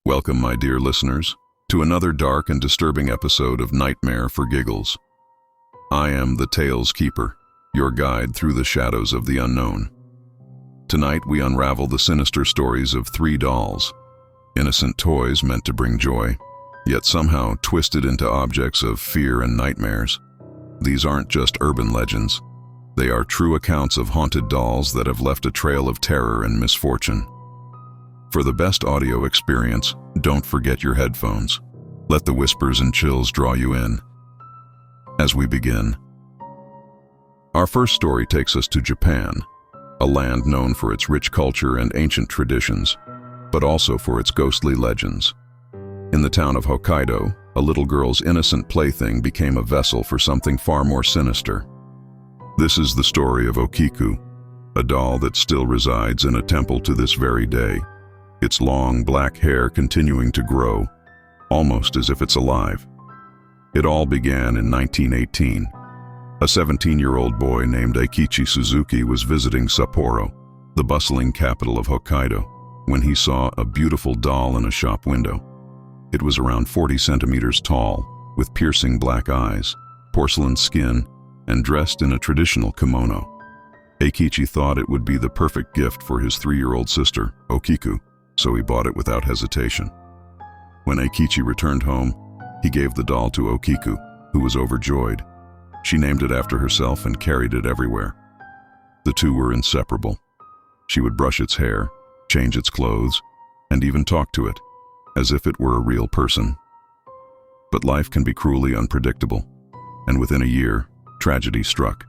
Welcome, my dear listeners, to another dark and disturbing episode of Nightmare for Giggles. I am the Tales Keeper, your guide through the shadows of the unknown. Tonight we unravel the sinister stories of three dolls, innocent toys meant to bring joy, yet somehow twisted into objects of fear and nightmares. These aren't just urban legends. They are true accounts of haunted dolls that have left a trail of terror and misfortune. For the best audio experience, don't forget your headphones. Let the whispers and chills draw you in. As we begin, our first story takes us to Japan, a land known for its rich culture and ancient traditions, but also for its ghostly legends. In the town of Hokkaido, a little girl's innocent plaything became a vessel for something far more sinister. This is the story of Okiku, a doll that still resides in a temple to this very day, its long black hair continuing to grow, almost as if it's alive. It all began in 1918. A 17-year-old boy named Eikichi Suzuki was visiting Sapporo, the bustling capital of Hokkaido, when he saw a beautiful doll in a shop window. It was around 40 centimeters tall, with piercing black eyes, porcelain skin, and dressed in a traditional kimono. Eikichi thought it would be the perfect gift for his 3-year-old sister, Okiku, so he bought it without hesitation. When Eikichi returned home, he gave the doll to Okiku, who was overjoyed. She named it after herself and carried it everywhere. The two were inseparable. She would brush its hair, change its clothes, and even talk to it, as if it were a real person. But life can be cruelly unpredictable, and within a year, tragedy struck.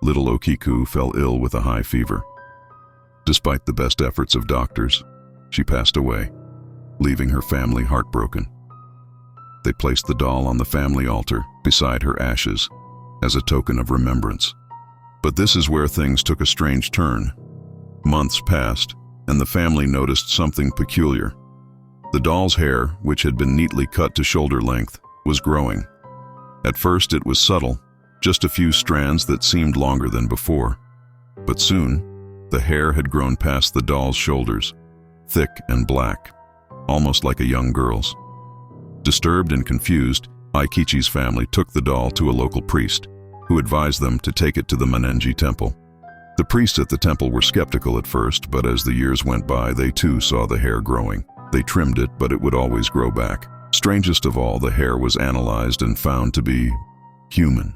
Little Okiku fell ill with a high fever. Despite the best efforts of doctors, she passed away, leaving her family heartbroken. They placed the doll on the family altar beside her ashes as a token of remembrance. But this is where things took a strange turn. Months passed, and the family noticed something peculiar. The doll's hair, which had been neatly cut to shoulder length, was growing. At first it was subtle, just a few strands that seemed longer than before. But soon, the hair had grown past the doll's shoulders, thick and black, almost like a young girl's. Disturbed and confused, Eikichi's family took the doll to a local priest, who advised them to take it to the Manenji temple. The priests at the temple were skeptical at first, but as the years went by, they too saw the hair growing. They trimmed it, but it would always grow back. Strangest of all, the hair was analyzed and found to be human.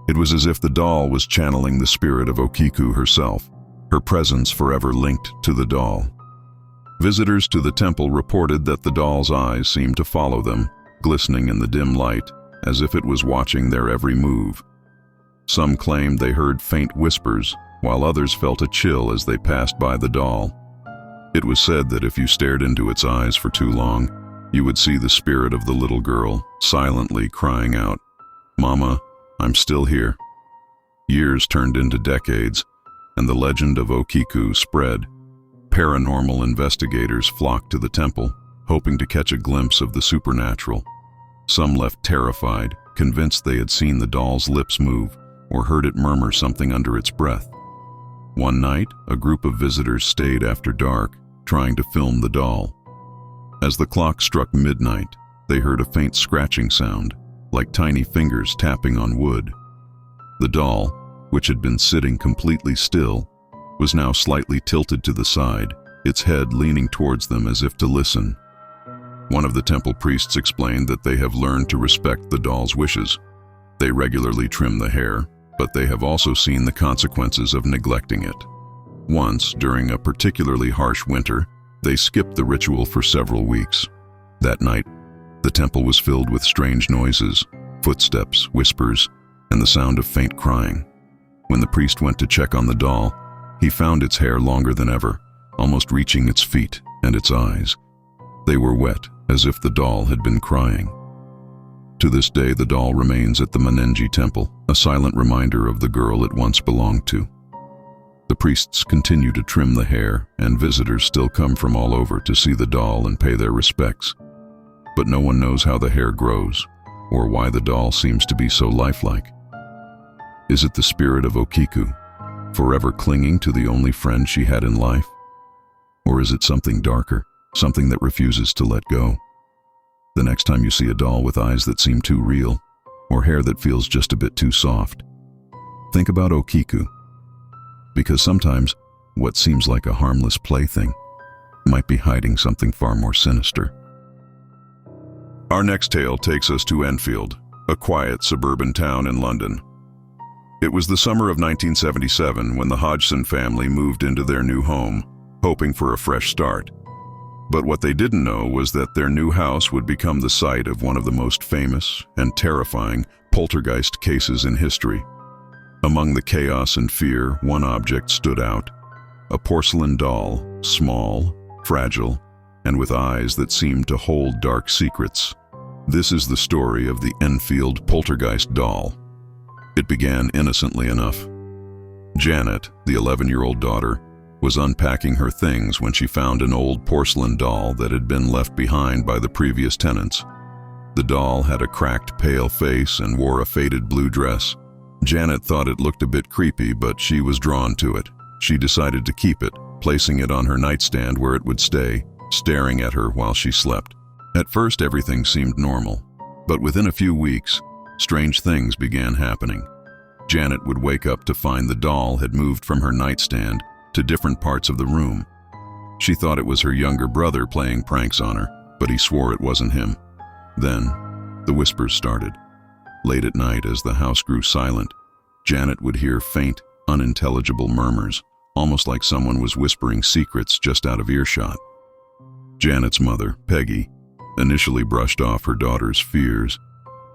It was as if the doll was channeling the spirit of Okiku herself, her presence forever linked to the doll. Visitors to the temple reported that the doll's eyes seemed to follow them, glistening in the dim light, as if it was watching their every move. Some claimed they heard faint whispers, while others felt a chill as they passed by the doll. It was said that if you stared into its eyes for too long, you would see the spirit of the little girl silently crying out, "Mama, I'm still here." Years turned into decades, and the legend of Okiku spread. Paranormal investigators flocked to the temple, hoping to catch a glimpse of the supernatural. Some left terrified, convinced they had seen the doll's lips move or heard it murmur something under its breath. One night, a group of visitors stayed after dark, trying to film the doll. As the clock struck midnight, they heard a faint scratching sound, like tiny fingers tapping on wood. The doll, which had been sitting completely still, was now slightly tilted to the side, its head leaning towards them as if to listen. One of the temple priests explained that they have learned to respect the doll's wishes. They regularly trim the hair, but they have also seen the consequences of neglecting it. Once, during a particularly harsh winter, they skipped the ritual for several weeks. That night, the temple was filled with strange noises, footsteps, whispers, and the sound of faint crying. When the priest went to check on the doll, he found its hair longer than ever, almost reaching its feet and its eyes. They were wet, as if the doll had been crying. To this day, the doll remains at the Manenji temple, a silent reminder of the girl it once belonged to. The priests continue to trim the hair, and visitors still come from all over to see the doll and pay their respects. But no one knows how the hair grows, or why the doll seems to be so lifelike. Is it the spirit of Okiku, forever clinging to the only friend she had in life? Or is it something darker, something that refuses to let go. The next time you see a doll with eyes that seem too real, or hair that feels just a bit too soft, think about Okiku. Because sometimes what seems like a harmless plaything might be hiding something far more sinister. Our next tale takes us to Enfield, a quiet suburban town in London. It was the summer of 1977 when the Hodgson family moved into their new home, hoping for a fresh start. But what they didn't know was that their new house would become the site of one of the most famous and terrifying poltergeist cases in history. Among the chaos and fear, one object stood out: a porcelain doll, small, fragile, and with eyes that seemed to hold dark secrets. This is the story of the Enfield Poltergeist Doll. It began innocently enough. Janet, the 11-year-old daughter, was unpacking her things when she found an old porcelain doll that had been left behind by the previous tenants. The doll had a cracked, pale face and wore a faded blue dress. Janet thought it looked a bit creepy, but she was drawn to it. She decided to keep it, placing it on her nightstand where it would stay, staring at her while she slept. At first, everything seemed normal, but within a few weeks, strange things began happening. Janet would wake up to find the doll had moved from her nightstand to different parts of the room. She thought it was her younger brother playing pranks on her, but he swore it wasn't him. Then, the whispers started. Late at night, as the house grew silent, Janet would hear faint, unintelligible murmurs, almost like someone was whispering secrets just out of earshot. Janet's mother, Peggy, initially brushed off her daughter's fears,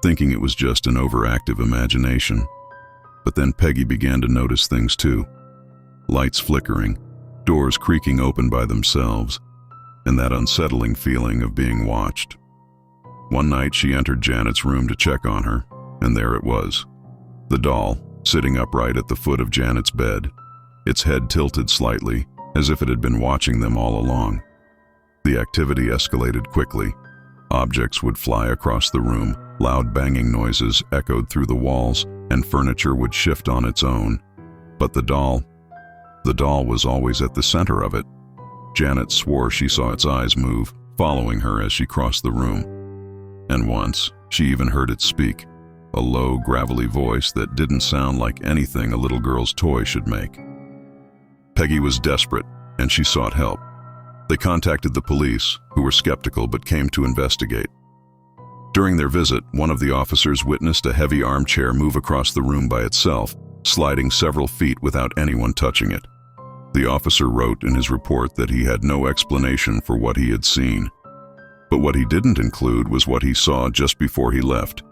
thinking it was just an overactive imagination. But then Peggy began to notice things too. Lights flickering, doors creaking open by themselves, and that unsettling feeling of being watched. One night she entered Janet's room to check on her, and there it was. The doll, sitting upright at the foot of Janet's bed, its head tilted slightly, as if it had been watching them all along. The activity escalated quickly. Objects would fly across the room, loud banging noises echoed through the walls, and furniture would shift on its own. But the doll was always at the center of it. Janet swore she saw its eyes move, following her as she crossed the room. And once, she even heard it speak, a low, gravelly voice that didn't sound like anything a little girl's toy should make. Peggy was desperate, and she sought help. They contacted the police, who were skeptical but came to investigate. During their visit, one of the officers witnessed a heavy armchair move across the room by itself, sliding several feet without anyone touching it. The officer wrote in his report that he had no explanation for what he had seen. But what he didn't include was what he saw just before he left.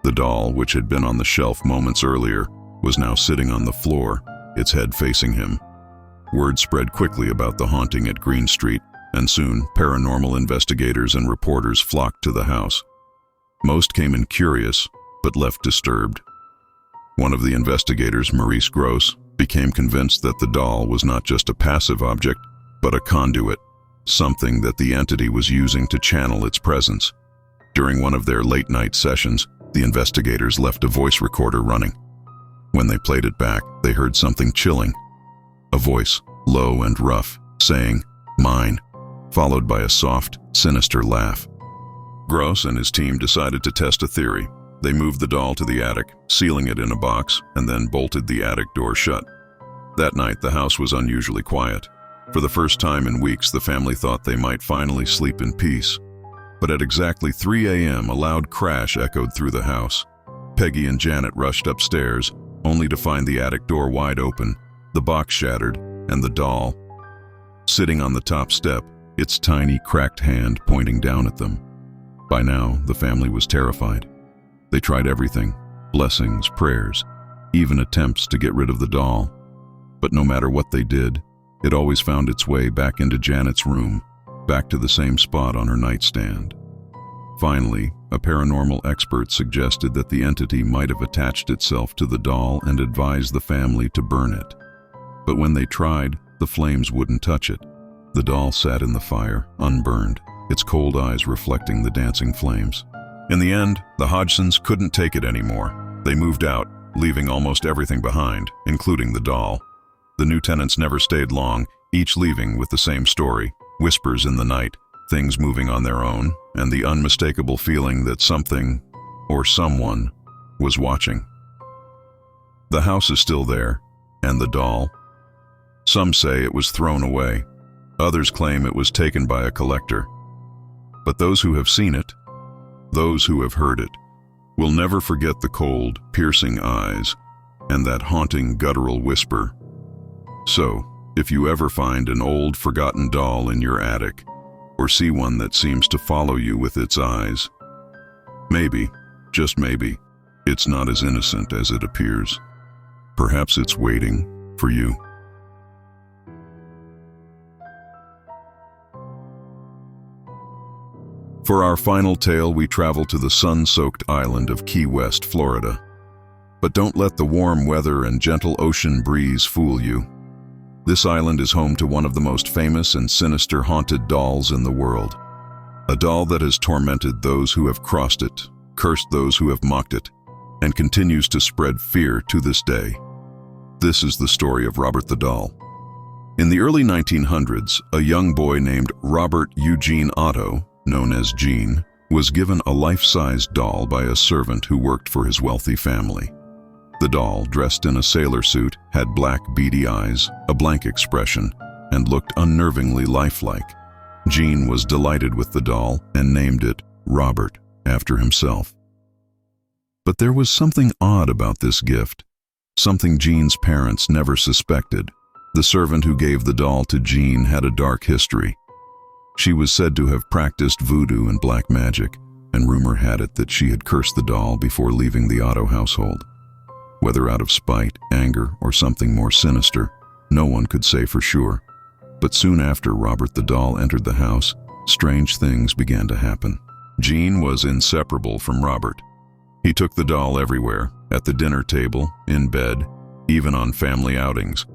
The doll, which had been on the shelf moments earlier, was now sitting on the floor, its head facing him. Word spread quickly about the haunting at Green Street, and soon paranormal investigators and reporters flocked to the house. Most came in curious, but left disturbed. One of the investigators, Maurice Gross, became convinced that the doll was not just a passive object, but a conduit, something that the entity was using to channel its presence. During one of their late-night sessions, the investigators left a voice recorder running. When they played it back, they heard something chilling. A voice, low and rough, saying, "Mine," followed by a soft, sinister laugh. Gross and his team decided to test a theory. They moved the doll to the attic, sealing it in a box, and then bolted the attic door shut. That night, the house was unusually quiet. For the first time in weeks, the family thought they might finally sleep in peace. But at exactly 3 a.m., a loud crash echoed through the house. Peggy and Janet rushed upstairs, only to find the attic door wide open, the box shattered, and the doll sitting on the top step, its tiny, cracked hand pointing down at them. By now, the family was terrified. They tried everything: blessings, prayers, even attempts to get rid of the doll. But no matter what they did, it always found its way back into Janet's room, back to the same spot on her nightstand. Finally, a paranormal expert suggested that the entity might have attached itself to the doll and advised the family to burn it. But when they tried, the flames wouldn't touch it. The doll sat in the fire, unburned, its cold eyes reflecting the dancing flames. In the end, the Hodgsons couldn't take it anymore. They moved out, leaving almost everything behind, including the doll. The new tenants never stayed long, each leaving with the same story: whispers in the night, things moving on their own, and the unmistakable feeling that something or someone was watching. The house is still there, and the doll. Some say it was thrown away. Others claim it was taken by a collector. But those who have seen it, those who have heard it, will never forget the cold, piercing eyes and that haunting guttural whisper. So, if you ever find an old, forgotten doll in your attic, or see one that seems to follow you with its eyes, maybe, just maybe, it's not as innocent as it appears. Perhaps it's waiting for you. For our final tale, we travel to the sun-soaked island of Key West, Florida. But don't let the warm weather and gentle ocean breeze fool you. This island is home to one of the most famous and sinister haunted dolls in the world. A doll that has tormented those who have crossed it, cursed those who have mocked it, and continues to spread fear to this day. This is the story of Robert the Doll. In the early 1900s, a young boy named Robert Eugene Otto, known as Gene, was given a life-size doll by a servant who worked for his wealthy family. The doll, dressed in a sailor suit, had black beady eyes, a blank expression, and looked unnervingly lifelike. Gene was delighted with the doll and named it Robert, after himself. But there was something odd about this gift, something Gene's parents never suspected. The servant who gave the doll to Gene had a dark history. She was said to have practiced voodoo and black magic, and rumor had it that she had cursed the doll before leaving the Otto household. Whether out of spite, anger, or something more sinister, no one could say for sure. But soon after Robert the doll entered the house, strange things began to happen. Gene was inseparable from Robert. He took the doll everywhere, at the dinner table, in bed, even on family outings.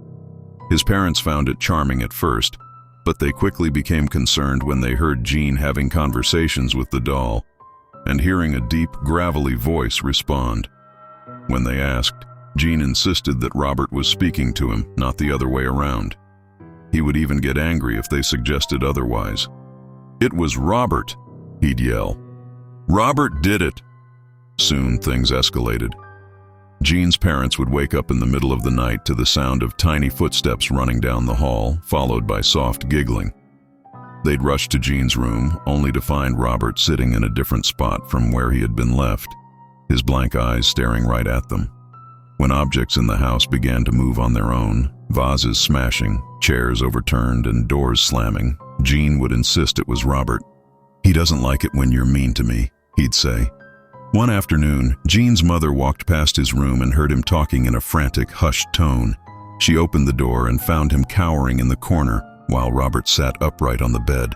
His parents found it charming at first, but they quickly became concerned when they heard Gene having conversations with the doll and hearing a deep, gravelly voice respond. When they asked, Gene insisted that Robert was speaking to him, not the other way around. He would even get angry if they suggested otherwise. "It was Robert," he'd yell. "Robert did it." Soon things escalated. Gene's parents would wake up in the middle of the night to the sound of tiny footsteps running down the hall, followed by soft giggling. They'd rush to Gene's room, only to find Robert sitting in a different spot from where he had been left, his blank eyes staring right at them. When objects in the house began to move on their own, vases smashing, chairs overturned, and doors slamming, Gene would insist it was Robert. "He doesn't like it when you're mean to me," he'd say. One afternoon, Gene's mother walked past his room and heard him talking in a frantic, hushed tone. She opened the door and found him cowering in the corner, while Robert sat upright on the bed,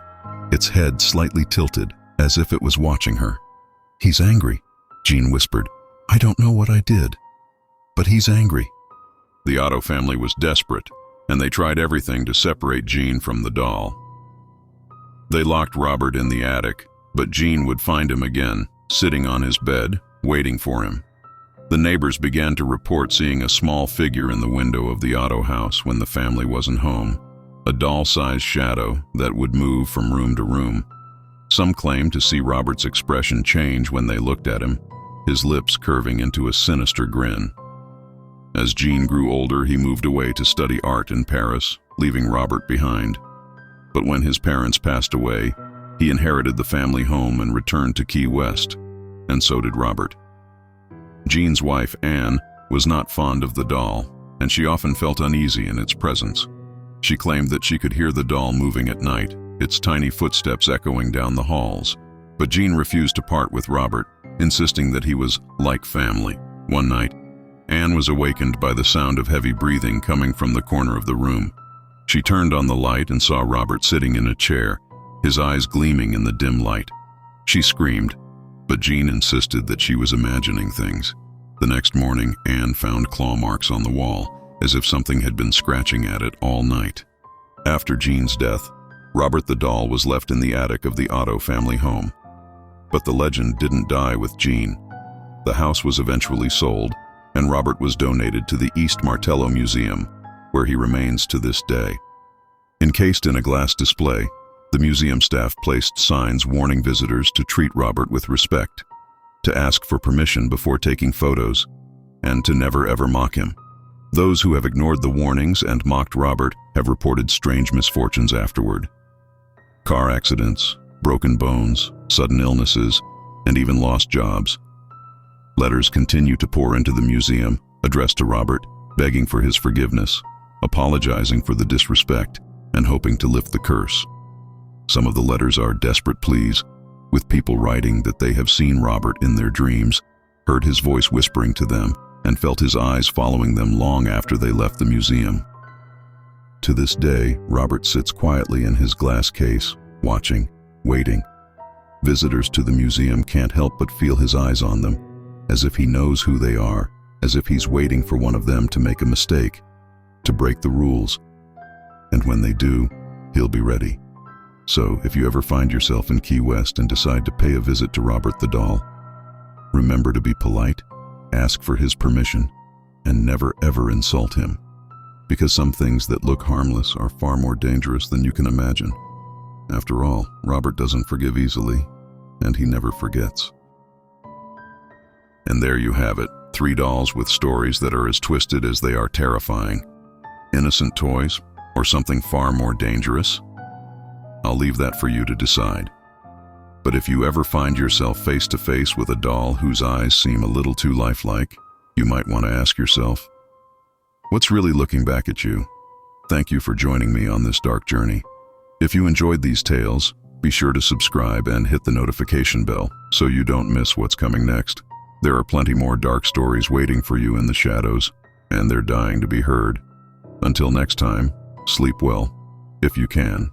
its head slightly tilted, as if it was watching her. "He's angry," Gene whispered. "I don't know what I did, but he's angry." The Otto family was desperate, and they tried everything to separate Gene from the doll. They locked Robert in the attic, but Gene would find him again, sitting on his bed, waiting for him. The neighbors began to report seeing a small figure in the window of the Otto house when the family wasn't home, a doll-sized shadow that would move from room to room. Some claimed to see Robert's expression change when they looked at him, his lips curving into a sinister grin. As Gene grew older, he moved away to study art in Paris, leaving Robert behind. But when his parents passed away, he inherited the family home and returned to Key West, and so did Robert. Gene's wife, Anne, was not fond of the doll, and she often felt uneasy in its presence. She claimed that she could hear the doll moving at night, its tiny footsteps echoing down the halls. But Gene refused to part with Robert, insisting that he was like family. One night, Anne was awakened by the sound of heavy breathing coming from the corner of the room. She turned on the light and saw Robert sitting in a chair, his eyes gleaming in the dim light. She screamed, but Gene insisted that she was imagining things. The next morning, Anne found claw marks on the wall, as if something had been scratching at it all night. After Gene's death, Robert the doll was left in the attic of the Otto family home. But the legend didn't die with Gene. The house was eventually sold, and Robert was donated to the East Martello Museum, where he remains to this day. Encased in a glass display, The museum staff placed signs warning visitors to treat Robert with respect, to ask for permission before taking photos, and to never ever mock him. Those who have ignored the warnings and mocked Robert have reported strange misfortunes afterward. Car accidents, broken bones, sudden illnesses, and even lost jobs. Letters continue to pour into the museum, addressed to Robert, begging for his forgiveness, apologizing for the disrespect, and hoping to lift the curse. Some of the letters are desperate pleas, with people writing that they have seen Robert in their dreams, heard his voice whispering to them, and felt his eyes following them long after they left the museum. To this day, Robert sits quietly in his glass case, watching, waiting. Visitors to the museum can't help but feel his eyes on them, as if he knows who they are, as if he's waiting for one of them to make a mistake, to break the rules. And when they do, he'll be ready. So, if you ever find yourself in Key West and decide to pay a visit to Robert the doll, remember to be polite, ask for his permission, and never ever insult him. Because some things that look harmless are far more dangerous than you can imagine. After all, Robert doesn't forgive easily, and he never forgets. And there you have it, 3 dolls with stories that are as twisted as they are terrifying. Innocent toys, or something far more dangerous? I'll leave that for you to decide. But if you ever find yourself face to face with a doll whose eyes seem a little too lifelike, you might want to ask yourself, what's really looking back at you? Thank you for joining me on this dark journey. If you enjoyed these tales, be sure to subscribe and hit the notification bell so you don't miss what's coming next. There are plenty more dark stories waiting for you in the shadows, and they're dying to be heard. Until next time, sleep well, if you can.